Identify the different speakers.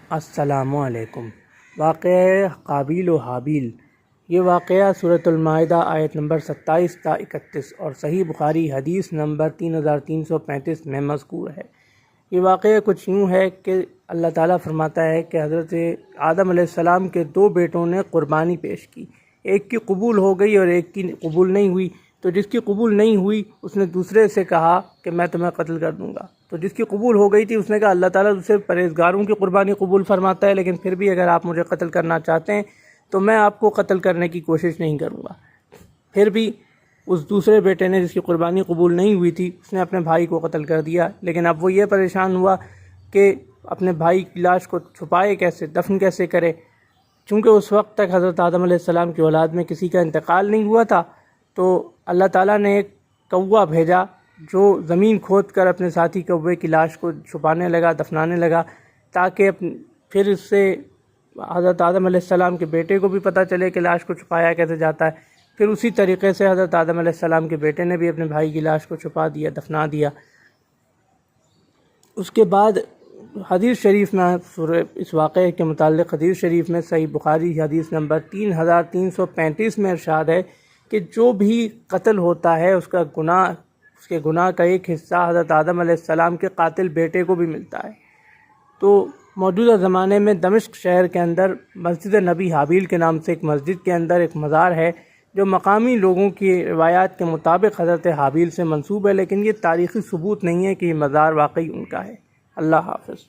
Speaker 1: السلام علیکم۔ واقعہ قابیل و حابیل۔ یہ واقعہ سورۃ المائدہ آیت نمبر 27 تا 31 اور صحیح بخاری حدیث نمبر 3335 میں مذکور ہے۔ یہ واقعہ کچھ یوں ہے کہ اللہ تعالیٰ فرماتا ہے کہ حضرت آدم علیہ السلام کے دو بیٹوں نے قربانی پیش کی، ایک کی قبول ہو گئی اور ایک کی قبول نہیں ہوئی۔ تو جس کی قبول نہیں ہوئی اس نے دوسرے سے کہا کہ میں تمہیں قتل کر دوں گا۔ تو جس کی قبول ہو گئی تھی اس نے کہا اللہ تعالیٰ اسے پرہیزگاروں کی قربانی قبول فرماتا ہے، لیکن پھر بھی اگر آپ مجھے قتل کرنا چاہتے ہیں تو میں آپ کو قتل کرنے کی کوشش نہیں کروں گا۔ پھر بھی اس دوسرے بیٹے نے، جس کی قربانی قبول نہیں ہوئی تھی، اس نے اپنے بھائی کو قتل کر دیا، لیکن اب وہ یہ پریشان ہوا کہ اپنے بھائی کی لاش کو چھپائے کیسے، دفن کیسے کرے، چونکہ اس وقت تک حضرت آدم علیہ السلام کی اولاد میں کسی کا انتقال نہیں ہوا تھا۔ تو اللہ تعالیٰ نے ایک کوا بھیجا جو زمین کھود کر اپنے ساتھی کوے کی لاش کو چھپانے لگا، دفنانے لگا، تاکہ پھر اس سے حضرت آدم علیہ السلام کے بیٹے کو بھی پتہ چلے کہ لاش کو چھپایا کیسے جاتا ہے۔ پھر اسی طریقے سے حضرت آدم علیہ السلام کے بیٹے نے بھی اپنے بھائی کی لاش کو چھپا دیا، دفنا دیا۔ اس کے بعد حدیث شریف میں اس واقعے کے متعلق حدیث شریف میں صحیح بخاری حدیث نمبر 3335 میں ارشاد ہے کہ جو بھی قتل ہوتا ہے اس کے گناہ کا ایک حصہ حضرت آدم علیہ السلام کے قاتل بیٹے کو بھی ملتا ہے۔ تو موجودہ زمانے میں دمشق شہر کے اندر مسجد نبی حابیل کے نام سے ایک مسجد کے اندر ایک مزار ہے جو مقامی لوگوں کی روایات کے مطابق حضرت حابیل سے منسوب ہے، لیکن یہ تاریخی ثبوت نہیں ہے کہ یہ مزار واقعی ان کا ہے۔ اللہ حافظ۔